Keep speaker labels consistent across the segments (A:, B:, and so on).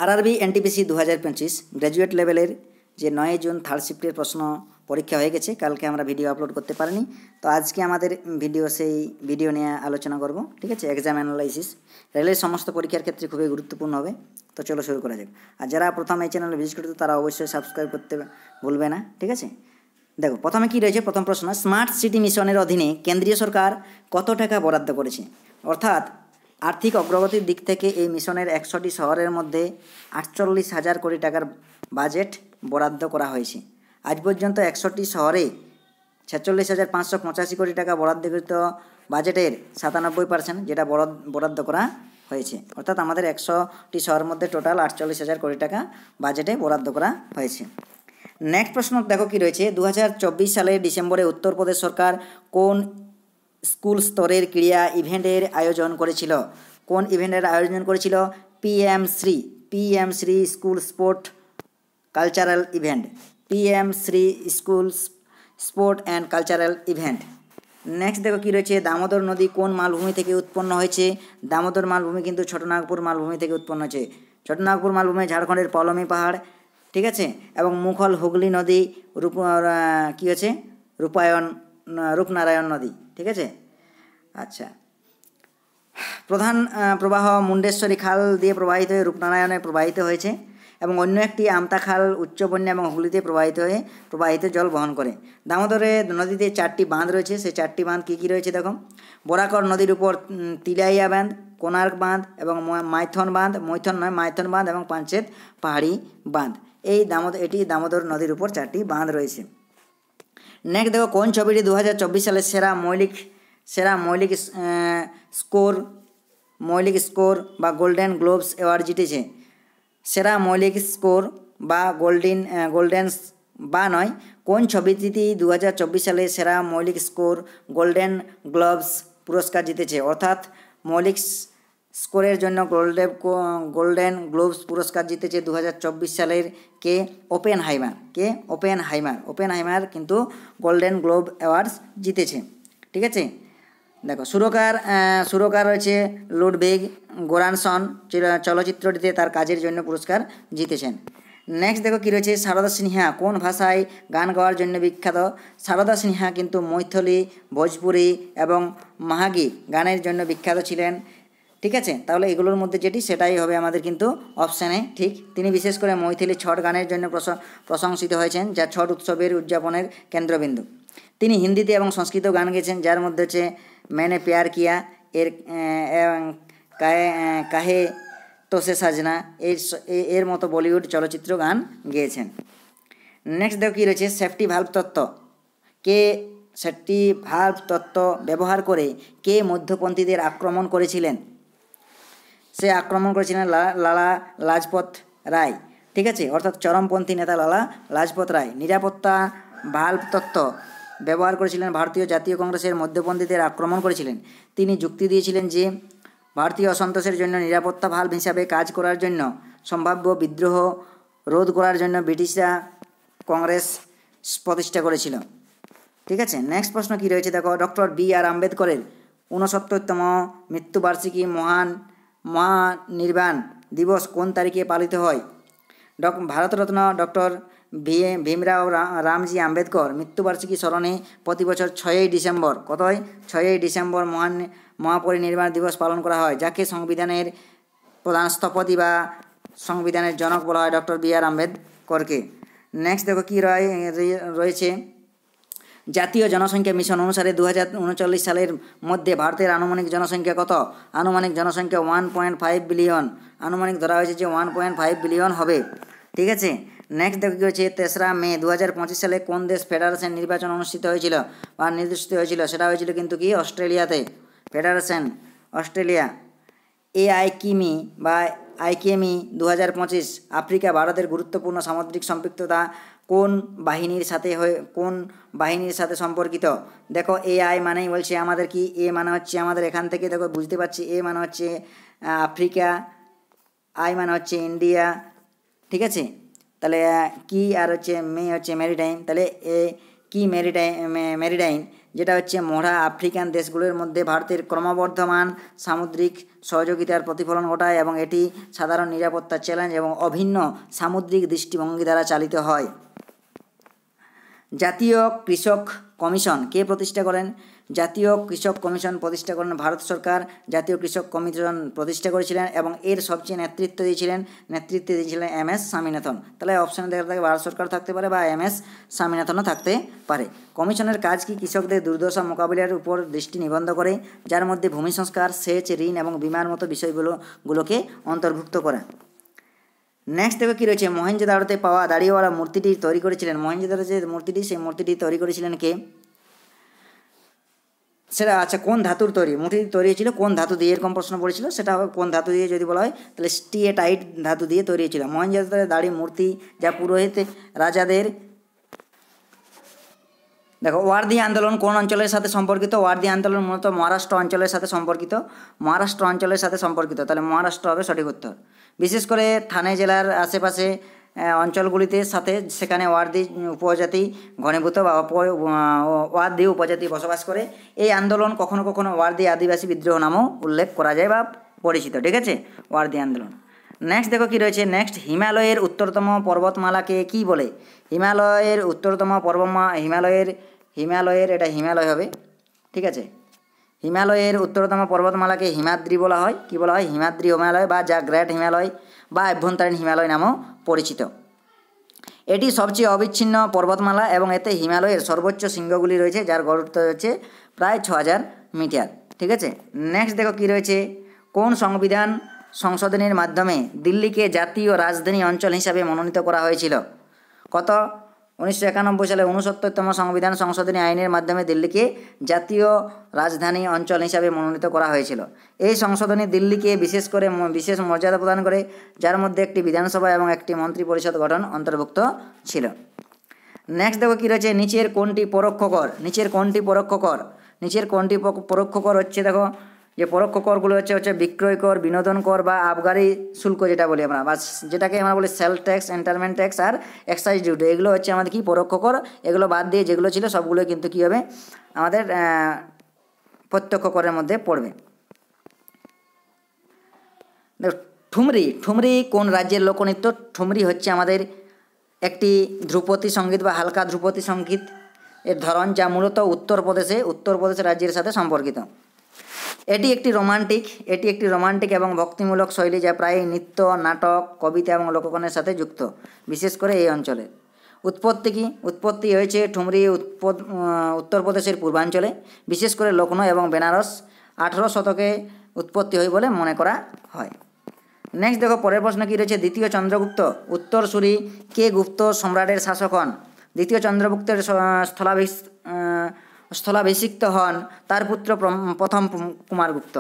A: RRB NTPC 2025 graduate লেভেলের যে 9 June third শিফটের প্রশ্ন পরীক্ষা হয়ে গেছে। কালকে আমরা ভিডিও আপলোড করতে পারিনি, তো আজকে আমাদের সেই ভিডিও নিয়ে আলোচনা করব। ঠিক আছে, এক্সাম অ্যানালাইসিস রেলের সমস্ত পরীক্ষার ক্ষেত্রে খুবই গুরুত্বপূর্ণ হবে। তো চলো শুরু করা যাক। আর যারা প্রথম এই চ্যানেলে ভিজিট করতে তারা অবশ্যই সাবস্ক্রাইব করতে ভুলবে না। ঠিক আছে, দেখো প্রথমে কি রয়েছে। প্রথম প্রশ্ন, স্মার্ট সিটি মিশনের অধীনে কেন্দ্রীয় সরকার কত টাকা বরাদ্দ করেছে? অর্থাৎ আর্থিক অগ্রগতির দিক থেকে এই মিশনের 100টি শহরের মধ্যে 48,000 কোটি টাকার বাজেট বরাদ্দ করা হয়েছে। আজ পর্যন্ত 100টি শহরে 46,585 কোটি টাকা বরাদ্দকৃত বাজেটের 97% যেটা বরাদ্দ করা হয়েছে। অর্থাৎ আমাদের 100টি শহরের মধ্যে টোটাল 48,000 কোটি টাকা বাজেটে বরাদ্দ করা হয়েছে। নেক্সট প্রশ্ন দেখো কি রয়েছে। 2024 সালের ডিসেম্বরে উত্তরপ্রদেশ সরকার কোন স্কুল স্তরের ক্রীড়া ইভেন্টের আয়োজন করেছিল? কোন ইভেন্টের আয়োজন করেছিল? PM Shri school sport cultural event. PM Shri school sport and cultural event. Next দেখো কি রয়েছে। দামোদর নদী কোন মালভূমি থেকে উৎপন্ন হয়েছে? দামোদর মালভূমি কিন্তু ছোটনাগপুর মালভূমি থেকে উৎপন্ন হয়েছে। ছোটনাগপুর মালভূমি ঝাড়খণ্ডের পলমি পাহাড়। ঠিক আছে, এবং মুঘল হুগলি নদী কী হচ্ছে রূপনারায়ণ নদী। ঠিক আছে, আচ্ছা। প্রধান প্রবাহ মুন্ডেশ্বরী খাল দিয়ে প্রবাহিত হয়ে রূপনারায়ণে প্রবাহিত হয়েছে, এবং অন্য একটি আমতা খাল উচ্চ বন্যা এবং হুগলিতে প্রবাহিত জল বহন করে। দামোদরে নদীতে 4টি বাঁধ রয়েছে। সেই 4টি বাঁধ কী কী রয়েছে দেখো। বরাকর নদীর উপর তিলাইয়া বাঁধ, কোনার্ক বাঁধ এবং মাইথন বাঁধ এবং পাঞ্চেত পাহাড়ি বাঁধ। এটি দামোদর নদীর উপর 4টি বাঁধ রয়েছে। নেক্সট দেখো, কোন ছবিটি 2024 সালে সেরা মৌলিক স্কোর বা গোল্ডেন গ্লোবস অ্যাওয়ার্ড জিতেছে? সেরা মৌলিক স্কোর বা কোন ছবিটি 2024 সালে সেরা মৌলিক স্কোর গোল্ডেন গ্লোবস পুরস্কার জিতেছে? অর্থাৎ মৌলিক স্কোরের জন্য গোল্ডেন গ্লোবস পুরস্কার জিতেছে 2024 সালের কে? ওপেনহাইমার কিন্তু গোল্ডেন গ্লোব অ্যাওয়ার্ডস জিতেছে। ঠিক আছে, দেখো সুরকার রয়েছে লুডভিগ গোরানসন। চলচ্চিত্রটিতে তার কাজের জন্য পুরস্কার জিতেছেন। নেক্সট দেখো কি রয়েছে। সারদা সিনহা কোন ভাষায় গান গাওয়ার জন্য বিখ্যাত? সারদা সিনহা কিন্তু মৈথিলি, ভোজপুরি এবং মাহাগি গানের জন্য বিখ্যাত ছিলেন। ঠিক আছে, তাহলে এগুলোর মধ্যে যেটি সেটাই হবে আমাদের কিন্তু অপশানে ঠিক। তিনি বিশেষ করে মৈথিলি ছট গানের জন্য প্রশংসিত হয়েছেন, যা ছট উৎসবের উদযাপনের কেন্দ্রবিন্দু। তিনি হিন্দিতে এবং সংস্কৃত গান গেয়েছেন, যার মধ্যে হচ্ছে मैंने प्यार किया, কাহে তোসে সাজনা এর মতো বলিউড চলচ্চিত্র গান গেয়েছেন। নেক্সট দেখো কী রয়েছে। সেফটি ভাল্ব তত্ত্ব ব্যবহার করে কে মধ্যপন্থীদের আক্রমণ করেছিলেন? সে আক্রমণ করেছিলেন লালা লাজপত রায়। ঠিক আছে, অর্থাৎ চরমপন্থী নেতা লালা লাজপত রায়। নিরাপত্তা ভাল্ব তত্ত্ব ব্যবহার করেছিলেন ভারতীয় জাতীয় কংগ্রেসের মধ্যপন্থীদের আক্রমণ করেছিলেন। তিনি যুক্তি দিয়েছিলেন যে ভারতীয় অসন্তোষের জন্য নিরাপত্তা ভাল্ব হিসাবে কাজ করার জন্য সম্ভাব্য বিদ্রোহ রোধ করার জন্য ব্রিটিশরা কংগ্রেস প্রতিষ্ঠা করেছিল। ঠিক আছে, নেক্সট প্রশ্ন কী রয়েছে দেখো। Doctor B.R.. আম্বেদকরের 69তম মৃত্যুবার্ষিকী মহানির্বাণ দিবস কোন তারিখে পালিত হয়? ভারতরত্ন ডক্টর ভীমরাও রামজি আম্বেদকর মৃত্যুবার্ষিকী স্মরণে প্রতি বছর 6ই ডিসেম্বর 6ই ডিসেম্বর মহাপরিনির্বাণ দিবস পালন করা হয়, যাকে সংবিধানের প্রধান স্থপতি বা সংবিধানের জনক বলা হয় ডক্টর বি.আর. আম্বেদকরকে। নেক্সট দেখো কী রয়েছে। জাতীয় জনসংখ্যা মিশন অনুসারে 2039 সালের মধ্যে ভারতের আনুমানিক জনসংখ্যা কত? আনুমানিক জনসংখ্যা 1.5 বিলিয়ন। আনুমানিক ধরা হয়েছে যে 1.5 বিলিয়ন হবে। ঠিক আছে, নেক্সট দেখো কী হয়েছে। 3রা মে 2025 সালে কোন দেশ ফেডারেশন নির্বাচন অনুষ্ঠিত হয়েছিল বা নির্দিষ্ট হয়েছিল? সেটা হয়েছিল কিন্তু কি অস্ট্রেলিয়াতে। অস্ট্রেলিয়া। আইকিমি 2025 আফ্রিকা ভারতের গুরুত্বপূর্ণ সামুদ্রিক সম্পৃক্ততা কোন বাহিনীর সাথে সম্পর্কিত? দেখো AI মানেই বলছে আমাদের কি, এ মানে হচ্ছে আমাদের এখান থেকে দেখো বুঝতে পারছি, এ মানে হচ্ছে আফ্রিকা, আই মানে হচ্ছে ইন্ডিয়া। ঠিক আছে, তাহলে কি আর হচ্ছে হচ্ছে ম্যারিটাইম, তাহলে কি মেরিটাইন, যেটা হচ্ছে মহড়া আফ্রিকান দেশগুলোর মধ্যে ভারতের ক্রমবর্ধমান সামুদ্রিক সহযোগিতার প্রতিফলন ঘটায় এবং এটি সাধারণ নিরাপত্তা চ্যালেঞ্জ এবং অভিন্ন সামুদ্রিক দৃষ্টিভঙ্গি দ্বারা চালিত হয়। জাতীয় কৃষক কমিশন কে প্রতিষ্ঠা করেন? জাতীয় কৃষক কমিশন প্রতিষ্ঠা করেন ভারত সরকার। জাতীয় কৃষক কমিশন প্রতিষ্ঠা করেছিলেন এবং এর সবচেয়ে নেতৃত্ব দিয়েছিলেন MS স্বামীনাথন। তাহলে অপশানে দেখা থাকে ভারত সরকার থাকতে পারে বা MS স্বামীনাথনও থাকতে পারে। কমিশনের কাজ কি? কৃষকদের দুর্দশা মোকাবিলার উপর দৃষ্টি নিবদ্ধ করে, যার মধ্যে ভূমি সংস্কার, সেচ, ঋণ এবং বীমার মতো বিষয়গুলোকে অন্তর্ভুক্ত করা। নেক্সট দেখো কী রয়েছে, মহেঞ্জোদারোতে পাওয়া দাড়িওয়ালা মূর্তিটি তৈরি করেছিলেন। মহেঞ্জোদারো যে মূর্তিটি, সেই মূর্তিটি তৈরি করেছিলেন কে? সেটা আচ্ছা কোন ধাতুর তৈরি? মূর্তিটি তৈরি হয়েছিল কোন ধাতু দিয়ে? এরকম প্রশ্ন পড়েছিল, সেটা কোন ধাতু দিয়ে যদি বলা হয় তাহলে স্টিয়েটাইট ধাতু দিয়ে তৈরি হয়েছিল। মহেঞ্জোদারোতে দাড়ি মূর্তি যা পুরোহিত রাজাদের, দেখো ওয়ার্দি আন্দোলন কোন অঞ্চলের সাথে সম্পর্কিত? ওয়ার্দি আন্দোলন মূলত মহারাষ্ট্র অঞ্চলের সাথে সম্পর্কিত। মহারাষ্ট্র অঞ্চলের সাথে সম্পর্কিত, তাহলে মহারাষ্ট্র হবে সঠিক উত্তর। বিশেষ করে থানে জেলার আশেপাশে অঞ্চলগুলিতে সাথে সেখানে ওয়ার্দি উপজাতি ঘনীভূত বা ওয়ার্দি উপজাতি বসবাস করে। এই আন্দোলন কখনো কখনো ওয়ার্দি আদিবাসী বিদ্রোহ নামেও উল্লেখ করা যায় বা পরিচিত, ঠিক আছে, ওয়ার্দি আন্দোলন। নেক্সট দেখো কী রয়েছে, নেক্সট হিমালয়ের উত্তরতম পর্বতমালাকে কি বলে? হিমালয়ের উত্তরতম হিমালয়ের এটা হিমালয় হবে, ঠিক আছে। হিমালয়ের উত্তরতম পর্বতমালাকে হিমাদ্রি বলা হয়। কি বলা হয়? হিমাদ্রি হিমালয় বা যা গ্রেট হিমালয় বা অভ্যন্তরীণ হিমালয় নামেও পরিচিত। এটি সবচেয়ে অবিচ্ছিন্ন পর্বতমালা এবং এতে হিমালয়ের সর্বোচ্চ শৃঙ্গগুলি রয়েছে, যার গড় হচ্ছে প্রায় 6000 মিটার, ঠিক আছে। নেক্সট দেখো কী রয়েছে, কোন সংবিধান সংশোধনীর মাধ্যমে দিল্লিকে জাতীয় রাজধানী অঞ্চল হিসাবে মনোনীত করা হয়েছিল? কত? 1991 সালে 69তম সংবিধান সংশোধনী আইনের মাধ্যমে দিল্লিকে জাতীয় রাজধানী অঞ্চল হিসাবে মনোনীত করা হয়েছিল। এই সংশোধনী দিল্লিকে বিশেষ মর্যাদা প্রদান করে, যার মধ্যে একটি বিধানসভা এবং একটি মন্ত্রী পরিষদ গঠন অন্তর্ভুক্ত ছিল। নেক্সট দেখো কী রয়েছে, নিচের কোনটি পরোক্ষ কর? নিচের কোনটি পরোক্ষ কর হচ্ছে, দেখো যে পরোক্ষ করগুলো হচ্ছে বিক্রয় কর, বিনোদন কর বা আবগারি শুল্ক যেটা বলি আমরা, বা যেটাকে আমরা বলি সেল ট্যাক্স, এন্টারমেন্ট ট্যাক্স আর এক্সাইজ ডিউটি। এগুলো হচ্ছে আমাদের কি পরোক্ষ কর। এগুলো বাদ দিয়ে যেগুলো ছিল সবগুলো কিন্তু কী হবে, আমাদের প্রত্যক্ষ করের মধ্যে পড়বে। ঠুমরি কোন রাজ্যের লোকনৃত্য? ঠুমরি হচ্ছে আমাদের একটি ধ্রুপদী সঙ্গীত বা হালকা ধ্রুপদী সঙ্গীত এর ধরন, যা মূলত উত্তরপ্রদেশ রাজ্যের সাথে সম্পর্কিত। এটি একটি রোমান্টিক এবং ভক্তিমূলক শৈলী, যা প্রায় নৃত্য, নাটক, কবিতা এবং লোকগানের সাথে যুক্ত, বিশেষ করে এই অঞ্চলে। উৎপত্তি কি? উৎপত্তি হয়েছে ঠুমরি উত্তরপ্রদেশের পূর্বাঞ্চলে, বিশেষ করে লখনৌ এবং বেনারস। 18 শতকে উৎপত্তি হয় বলে মনে করা হয়। নেক্সট দেখো পরের প্রশ্ন কী রয়েছে, দ্বিতীয় চন্দ্রগুপ্ত উত্তরসূরি কে গুপ্ত সম্রাটের শাসক হন? দ্বিতীয় চন্দ্রগুপ্তের স্থলাভিষিক্ত হন তার পুত্র প্রথম কুমারগুপ্ত,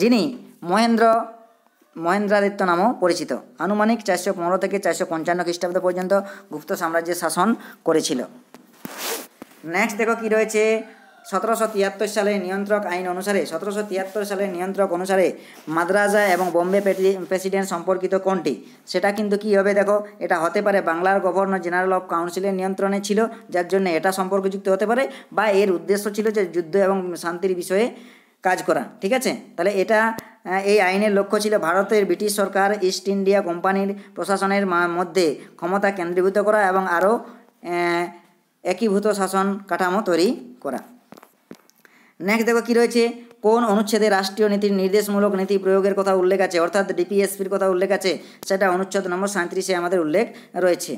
A: যিনি মহেন্দ্রাদিত্য নামেও পরিচিত। আনুমানিক 415 থেকে 455 খ্রিস্টাব্দ পর্যন্ত গুপ্ত সাম্রাজ্যের শাসন করেছিল। নেক্সট দেখো কী রয়েছে, 1773 সালের নিয়ন্ত্রক অনুসারে মাদ্রাজা এবং বোম্বে প্রেসিডেন্ট সম্পর্কিত কোনটি? সেটা কিন্তু কী হবে, দেখো এটা হতে পারে বাংলার গভর্নর জেনারেল অফ কাউন্সিলের নিয়ন্ত্রণে ছিল, যার জন্য এটা সম্পর্কযুক্ত হতে পারে, বা এর উদ্দেশ্য ছিল যে যুদ্ধ এবং শান্তির বিষয়ে কাজ করা, ঠিক আছে। তাহলে এই আইনের লক্ষ্য ছিল ভারতের ব্রিটিশ সরকার ইস্ট ইন্ডিয়া কোম্পানির প্রশাসনের মধ্যে ক্ষমতা কেন্দ্রীভূত করা এবং আরও একীভূত শাসন কাঠামো তৈরি করা। নেক্সট দেখো কী রয়েছে, কোন অনুচ্ছেদে রাষ্ট্রীয় নীতির নির্দেশমূলক নীতি প্রয়োগের কথা উল্লেখ আছে, অর্থাৎ ডিপিএসপির কথা উল্লেখ আছে? সেটা অনুচ্ছেদ নম্বর 37-এ আমাদের উল্লেখ রয়েছে।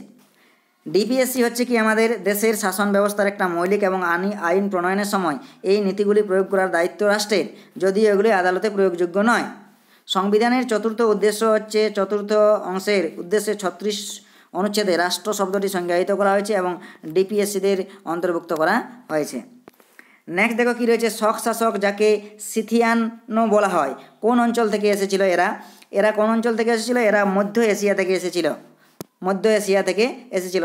A: ডিপিএসসি হচ্ছে কি আমাদের দেশের শাসন ব্যবস্থার একটা মৌলিক এবং আইন প্রণয়নের সময় এই নীতিগুলি প্রয়োগ করার দায়িত্ব রাষ্ট্রের, যদিও এগুলি আদালতে প্রয়োগযোগ্য নয়। সংবিধানের চতুর্থ অংশের উদ্দেশ্যে 36 অনুচ্ছেদে রাষ্ট্র শব্দটি সংজ্ঞায়িত করা হয়েছে এবং ডিপিএসসিদের অন্তর্ভুক্ত করা হয়েছে। নেক্সট দেখো কী রয়েছে, শক শাসক যাকে সিথিয়ানো বলা হয় কোন অঞ্চল থেকে এসেছিল? এরা কোন অঞ্চল থেকে এসেছিল? এরা মধ্য এশিয়া থেকে এসেছিল। মধ্য এশিয়া থেকে এসেছিল।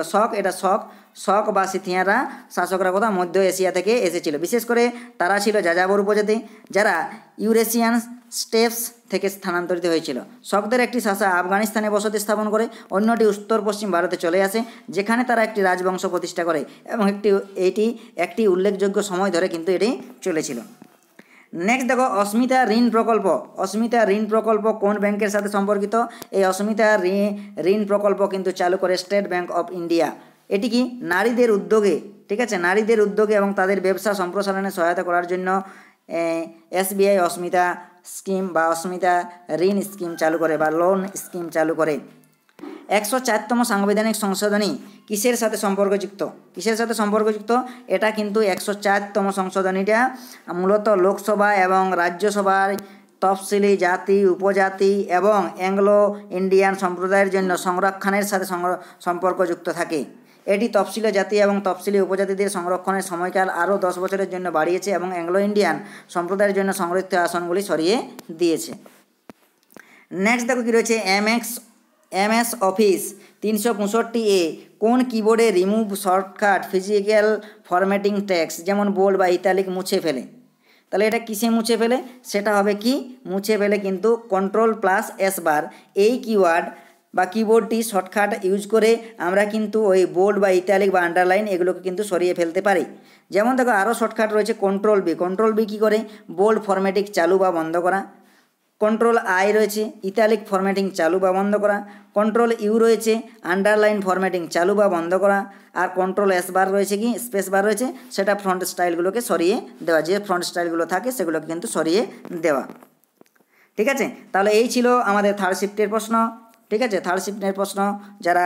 A: শক বা সিথিয়ানরা শাসকরা কোথাও মধ্য এশিয়া থেকে এসেছিল। বিশেষ করে তারা ছিল যাযাবর উপজাতি, যারা ইউরেশিয়ান স্টেপস থেকে স্থানান্তরিত হয়েছিল। শকদের একটি শাখা আফগানিস্তানে বসতি স্থাপন করে, অন্যটি উত্তর পশ্চিম ভারতে চলে আসে, যেখানে তারা একটি রাজবংশ প্রতিষ্ঠা করে এবং এটি একটি উল্লেখযোগ্য সময় ধরে কিন্তু এটি চলেছিল। নেক্সট দেখো অস্মিতা ঋণ প্রকল্প। অস্মিতা ঋণ প্রকল্প কোন ব্যাংকের সাথে সম্পর্কিত? এই অস্মিতা ঋণ প্রকল্প কিন্তু চালু করে স্টেট ব্যাংক অফ ইন্ডিয়া। এটি কি নারীদের উদ্যোগে, ঠিক আছে, নারীদের উদ্যোগে এবং তাদের ব্যবসা সম্প্রসারণে সহায়তা করার জন্য SBI অস্মিতা স্কিম বা অস্মিতা ঋণ স্কিম চালু করে বা লোন স্কিম চালু করে। 104তম সাংবিধানিক সংশোধনী কিসের সাথে সম্পর্কযুক্ত? কিসের সাথে সম্পর্কযুক্ত? এটা কিন্তু 104তম সংশোধনীটা মূলত লোকসভা এবং রাজ্যসভায় তফসিলি জাতি, উপজাতি এবং অ্যাংলো ইন্ডিয়ান সম্প্রদায়ের জন্য সংরক্ষণের সাথে সম্পর্কযুক্ত থাকে। এটি তফসিলি জাতি এবং তফসিলি উপজাতিদের সংরক্ষণের সময়কাল আরও 10 বছরের জন্য বাড়িয়েছে এবং অ্যাংলো ইন্ডিয়ান সম্প্রদায়ের জন্য সংরক্ষিত আসনগুলি সরিয়ে দিয়েছে। নেক্সট দেখো কী রয়েছে, MS অফিস 365A কোন কিবোর্ডে remove shortcut physical formatting text যেমন বোল্ড বা ইতালিক মুছে ফেলে? তাহলে এটা কিসে মুছে ফেলে? সেটা হবে কি মুছে ফেলে কিন্তু Ctrl+S বার এই কিওয়ার্ড বা কিবোর্ডটি শর্টকাট ইউজ করে আমরা কিন্তু ওই বোল্ড বা ইটালিক বা আন্ডারলাইন এগুলোকে কিন্তু সরিয়ে ফেলতে পারি। যেমন দেখো আরও শর্টকাট রয়েছে Ctrl+B কী করে বোল্ড ফরম্যাটিং চালু বা বন্ধ করা, Ctrl+I রয়েছে ইটালিক ফরম্যাটিং চালু বা বন্ধ করা, Ctrl+U রয়েছে আন্ডারলাইন ফরম্যাটিং চালু বা বন্ধ করা, আর Ctrl+S বার রয়েছে কি স্পেস বার রয়েছে, সেটা ফ্রন্ট স্টাইলগুলোকে সরিয়ে দেওয়া, যে ফ্রন্ট স্টাইলগুলো থাকে সেগুলোকে কিন্তু সরিয়ে দেওয়া। ঠিক আছে, তাহলে এই ছিল আমাদের থার্ড শিফটের প্রশ্ন। ঠিক আছে, থার্ড শিফটের প্রশ্ন যারা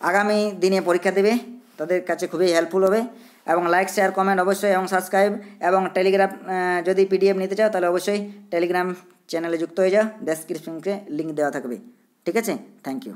A: আগামী দিনে পরীক্ষা দেবে তাদের কাছে খুবই হেল্পফুল হবে। এবং লাইক, শেয়ার, কমেন্ট অবশ্যই এবং সাবস্ক্রাইব, এবং টেলিগ্রাম যদি PDF নিতে চাও তাহলে অবশ্যই টেলিগ্রাম চ্যানেলে যুক্ত হয়ে যাও, ডেসক্রিপশনকে লিঙ্ক দেওয়া থাকবে। ঠিক আছে, থ্যাংক ইউ।